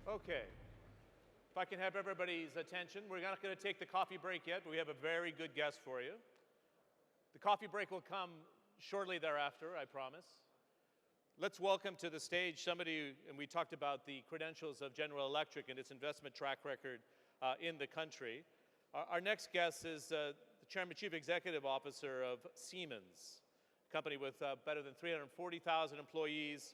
Okay. If I can have everybody's attention, we're not going to take the coffee break yet, but we have a very good guest for you. The coffee break will come shortly thereafter, I promise. Let's welcome to the stage somebody, and we talked about the credentials of General Electric and its investment track record in the country. Our next guest is the Chairman Chief Executive Officer of Siemens, a company with better than 340,000 employees,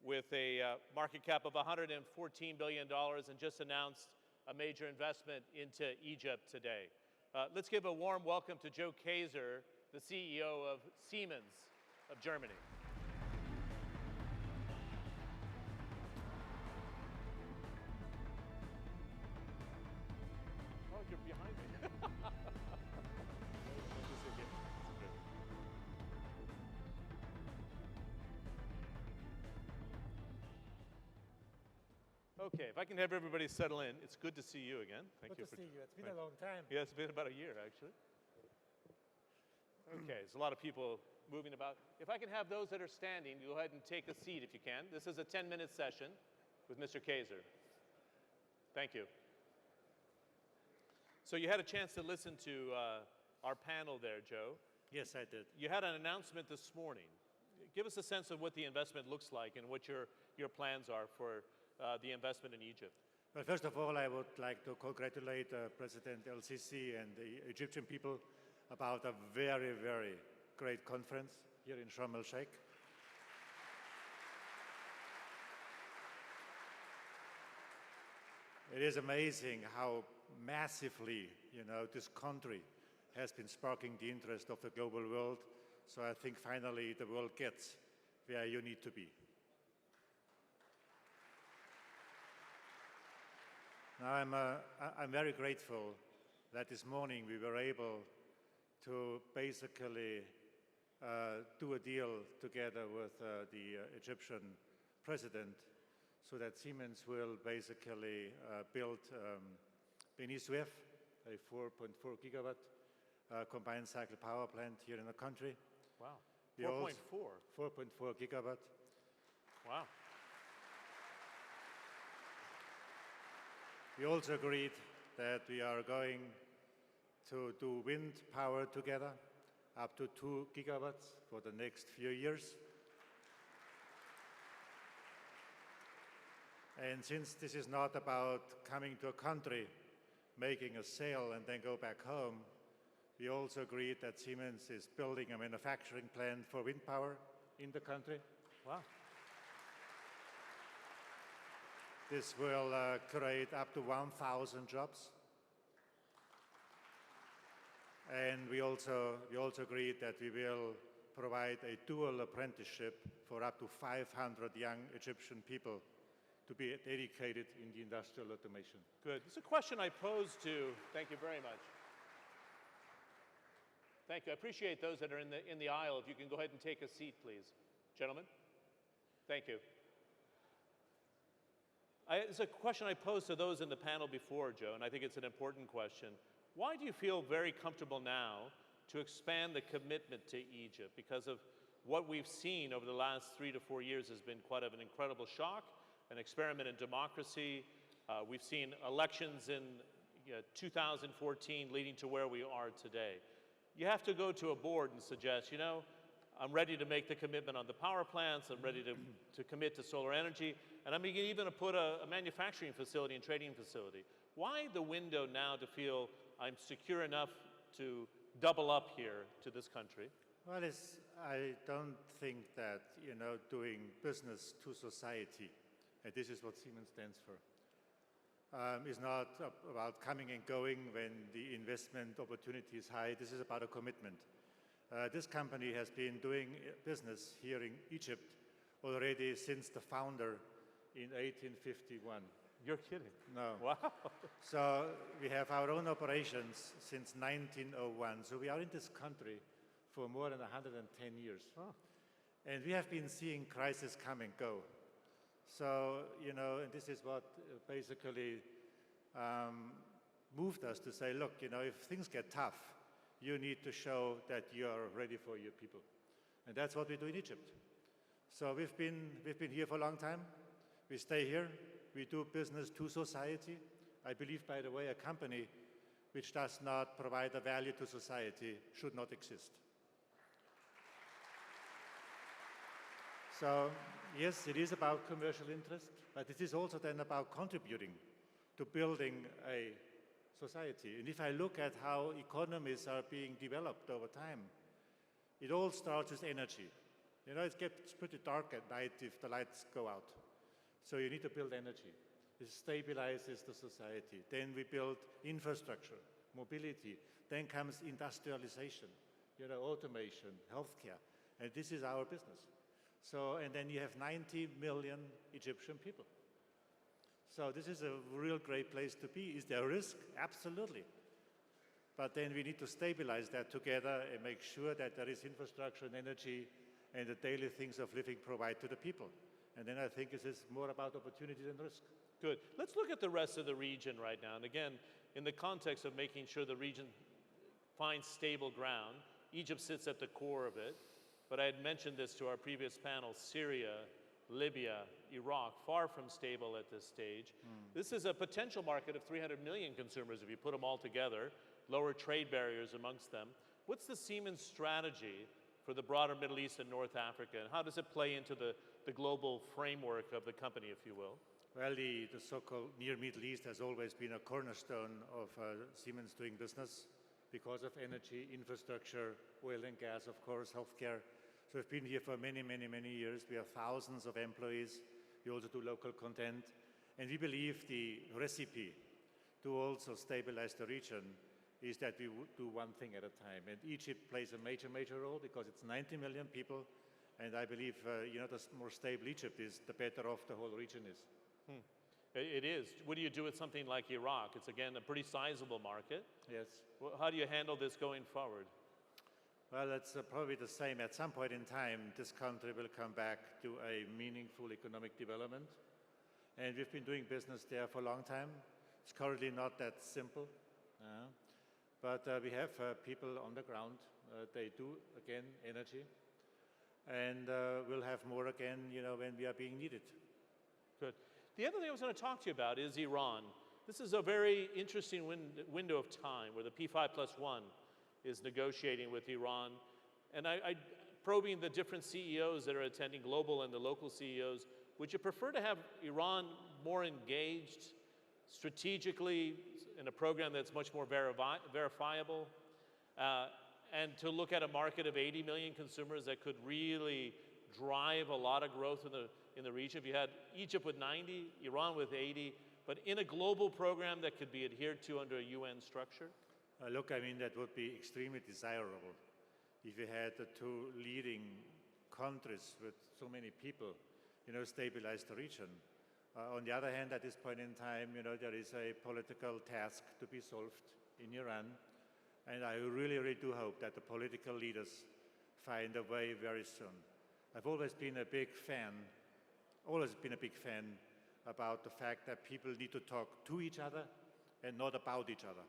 with a market cap of $114 billion, and just announced a major investment into Egypt today. Let's give a warm welcome to Joe Kaeser, the CEO of Siemens of Germany. Oh, you're behind me. Okay, if I can have everybody settle in. It's good to see you again. Thank you. Good to see you. It's been a long time. Yeah, it's been about a year, actually. Okay, there's a lot of people moving about. If I can have those that are standing, go ahead and take a seat if you can. This is a 10-minute session with Mr. Kaeser. Thank you. So you had a chance to listen to our panel there, Joe. Yes, I did. You had an announcement this morning. Give us a sense of what the investment looks like and what your plans are for the investment in Egypt. Well, first of all, I would like to congratulate President El-Sisi and the Egyptian people about a very, very great conference here in Sharm el-Sheikh. It is amazing how massively, this country has been sparking the interest of the global world. So I think finally the world gets where you need to be. Now I'm very grateful that this morning we were able to basically do a deal together with the Egyptian president so that Siemens will basically build Beni Suef, a 4.4 gigawatt combined cycle power plant here in the country. Wow, 4.4? 4.4 gigawatt. Wow. We also agreed that we are going to do wind power together, up to 2 gigawatts for the next few years. And since this is not about coming to a country, making a sale, and then go back home, we also agreed that Siemens is building a manufacturing plant for wind power in the country. Wow. This will create up to 1,000 jobs. And we also agreed that we will provide a dual apprenticeship for up to 500 young Egyptian people to be dedicated in the industrial automation. Good. It's a question I posed to, thank you very much. Thank you. I appreciate those that are in the aisle. If you can go ahead and take a seat, please. Gentlemen, thank you. It's a question I posed to those in the panel before, Joe, and I think it's an important question. Why do you feel very comfortable now to expand the commitment to Egypt? Because of what we've seen over the last 3 to 4 years has been quite an incredible shock, an experiment in democracy. We've seen elections in 2014 leading to where we are today. You have to go to a board and suggest, I'm ready to make the commitment on the power plants, I'm ready to commit to solar energy, and I'm even to put a manufacturing facility and trading facility. Why the window now to feel I'm secure enough to double up here to this country? Well, I don't think that, doing business to society, and this is what Siemens stands for, is not about coming and going when the investment opportunity is high. This is about a commitment. This company has been doing business here in Egypt already since the founder in 1851. You're kidding? No. Wow. So we have our own operations since 1901. So we are in this country for more than 110 years. Oh. And we have been seeing crises come and go. So, and this is what basically moved us to say, look, if things get tough, you need to show that you are ready for your people. And that's what we do in Egypt. So we've been here for a long time. We stay here. we do business to society. I believe, by the way, a company which does not provide a value to society should not exist. So, yes, it is about commercial interest, but it is also then about contributing to building a society. And if I look at how economies are being developed over time, it all starts with energy. You know, it gets pretty dark at night if the lights go out. So you need to build energy. It stabilizes the society. Then we build infrastructure, mobility. Then comes industrialization, you know, automation, healthcare. And this is our business. So, and then you have 90 million Egyptian people. So this is a real great place to be. Is there a risk? Absolutely. But then we need to stabilize that together and make sure that there is infrastructure and energy and the daily things of living provide to the people. And then I think this is more about opportunity than risk. Good. Let's look at the rest of the region right now. And again, in the context of making sure the region finds stable ground, Egypt sits at the core of it. But I had mentioned this to our previous panel, Syria, Libya, Iraq, far from stable at this stage. This is a potential market of 300 million consumers if you put them all together, lower trade barriers amongst them. What's the Siemens strategy for the broader Middle East and North Africa, and how does it play into the global framework of the company, if you will? Well, the so-called Near Middle East has always been a cornerstone of Siemens doing business because of energy, infrastructure, oil and gas, of course, healthcare. So we've been here for many, many, many years. We have thousands of employees. We also do local content. And we believe the recipe to also stabilize the region is that we do one thing at a time. And Egypt plays a major, major role because it's 90 million people. And I believe, you know, the more stable Egypt is, the better off the whole region is. It is. What do you do with something like Iraq? It's, again, a pretty sizable market. Yes. Well, how do you handle this going forward? Well, it's probably the same. At some point in time, this country will come back to a meaningful economic development. And we've been doing business there for a long time. It's currently not that simple. But we have people on the ground. They do, again, energy. And we'll have more again, you know, when we are being needed. Good. The other thing I was going to talk to you about is Iran. This is a very interesting window of time where the P5+1 is negotiating with Iran. And probing the different CEOs that are attending, global and the local CEOs, would you prefer to have Iran more engaged strategically in a program that's much more verifiable, and to look at a market of 80 million consumers that could really drive a lot of growth in the region? If you had Egypt with 90, Iran with 80, but in a global program that could be adhered to under a UN structure? Look, I mean, that would be extremely desirable if you had the two leading countries with so many people, you know, stabilize the region. On the other hand, at this point in time, you know, there is a political task to be solved in Iran. And I really, really do hope that the political leaders find a way very soon. I've always been a big fan about the fact that people need to talk to each other and not about each other.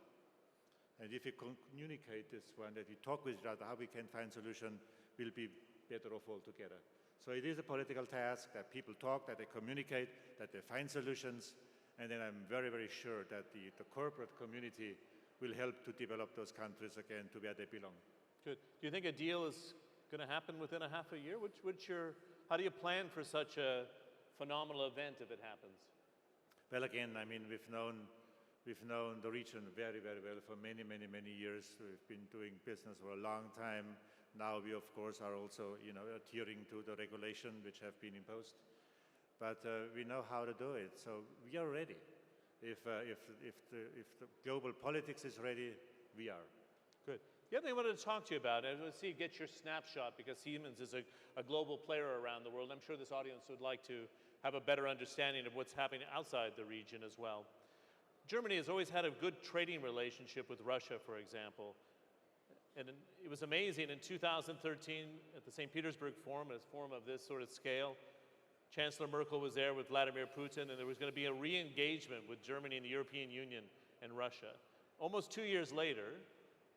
And if we communicate this one, that we talk with each other, how we can find solution, we'll be better off all together. So it is a political task that people talk, that they communicate, that they find solutions, and then I'm very, very sure that the corporate community will help to develop those countries again to where they belong. Good. Do you think a deal is going to happen within a half a year? How do you plan for such a phenomenal event if it happens? Well, again, I mean, we've known the region very, very well for many, many, many years. We've been doing business for a long time. Now we, of course, are also, you know, adhering to the regulation which have been imposed. But we know how to do it, so we are ready. If the global politics is ready, we are. Good. The other thing I wanted to talk to you about, and let's see, get your snapshot, because Siemens is a global player around the world. I'm sure this audience would like to have a better understanding of what's happening outside the region as well. Germany has always had a good trading relationship with Russia, for example. And it was amazing in 2013 at the St. Petersburg Forum, a forum of this sort of scale, Chancellor Merkel was there with Vladimir Putin, and there was going to be a re-engagement with Germany and the European Union and Russia. Almost 2 years later,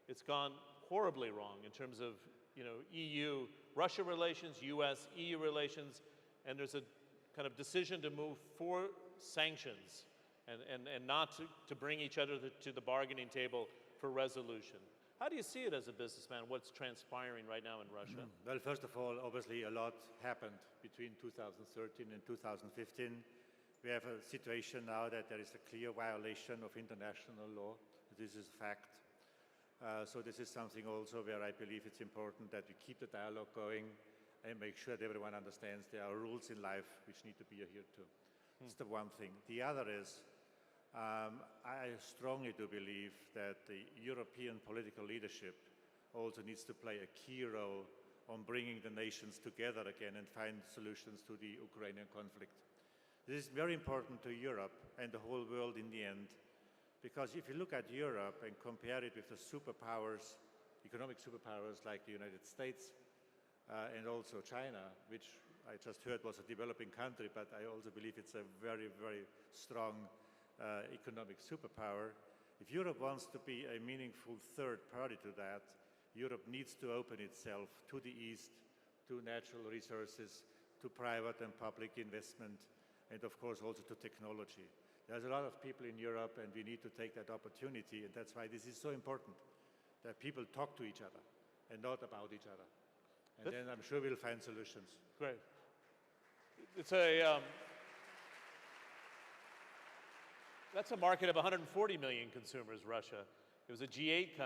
it's gone horribly wrong in terms of, you know, EU-Russia relations, US-EU relations, and there's a kind of decision to move sanctions and not to bring each other to the bargaining table for resolution. How do you see it as a businessman, what's transpiring right now in Russia? Well, first of all, obviously a lot happened between 2013 and 2015. We have a situation now that there is a clear violation of international law. This is a fact. So this is something also where I believe it's important that we keep the dialogue going and make sure that everyone understands there are rules in life which need to be adhered to. That's the one thing. The other is, I strongly do believe that the European political leadership also needs to play a key role on bringing the nations together again and find solutions to the Ukrainian conflict. This is very important to Europe and the whole world in the end, because if you look at Europe and compare it with the superpowers, economic superpowers like the United States and also China, which I just heard was a developing country, but I also believe it's a very, very strong economic superpower. If Europe wants to be a meaningful third party to that, Europe needs to open itself to the East, to natural resources, to private and public investment, and of course also to technology. There's a lot of people in Europe and we need to take that opportunity, and that's why this is so important, that people talk to each other and not about each other. And then I'm sure we'll find solutions. Great. It's a... That's a market of 140 million consumers, Russia. It was a G8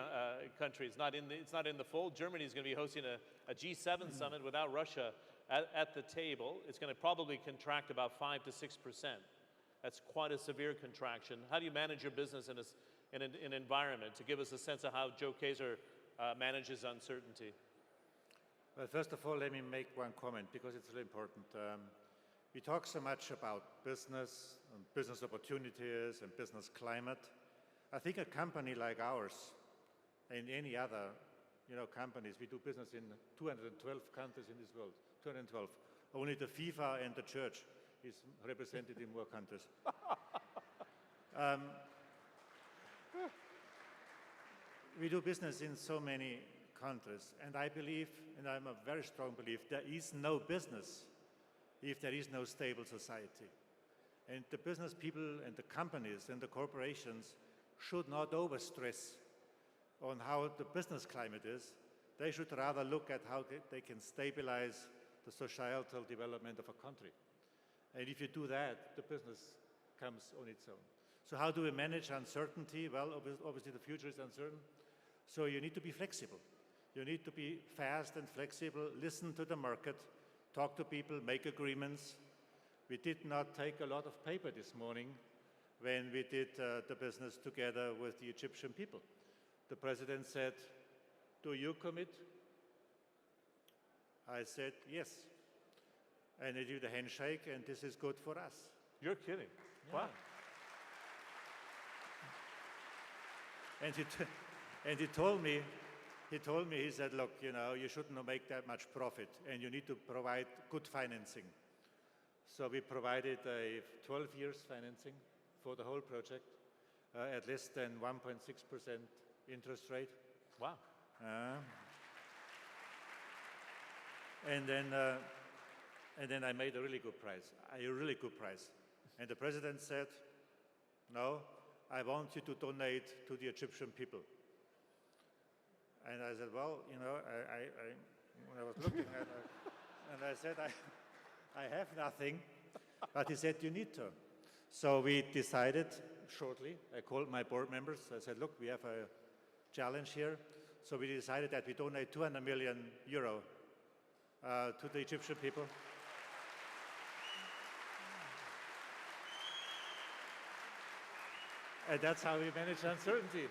country. It's not in the fold. Germany is going to be hosting a G7 summit without Russia at the table. It's going to probably contract about 5 to 6%. That's quite a severe contraction. How do you manage your business in an environment? To give us a sense of how Joe Kaeser manages uncertainty. Well, first of all, let me make one comment because it's really important. We talk so much about business and business opportunities and business climate. I think a company like ours and any other companies, we do business in 212 countries in this world, 212. Only the FIFA and the church is represented in more countries. We do business in so many countries, and I believe, and I'm a very strong belief, there is no business if there is no stable society. And the business people and the companies and the corporations should not overstress on how the business climate is. They should rather look at how they can stabilize the societal development of a country. And if you do that, the business comes on its own. So how do we manage uncertainty? Well, obviously the future is uncertain. So you need to be flexible. You need to be fast and flexible, listen to the market, talk to people, make agreements. We did not take a lot of paper this morning when we did the business together with the Egyptian people. The president said, "Do you commit?" I said, "Yes." And I did a handshake, and this is good for us. You're kidding. Yeah. Wow. And he told me, he said, "Look, you shouldn't make that much profit, and you need to provide good financing." So we provided a 12 years financing for the whole project at less than 1.6% interest rate. Wow. And then I made a really good price, And the president said, "No, I want you to donate to the Egyptian people." And I said, "Well, I was looking at it, and I said, I have nothing." But he said, "You need to." So we decided shortly, I called my board members, I said, "Look, we have a challenge here." So we decided that we donate 200 million euro to the Egyptian people. And that's how we manage uncertainty.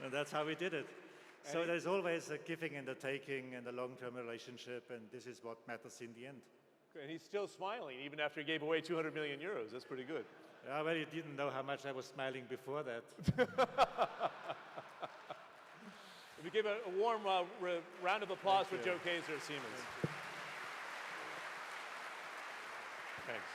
And that's how we did it. So there's always a giving and a taking and a long-term relationship, and this is what matters in the end. And he's still smiling even after he gave away 200 million euros. That's pretty good. Yeah, well, you didn't know how much I was smiling before that. We give a warm round of applause for Joe Kaeser at Siemens. Thanks.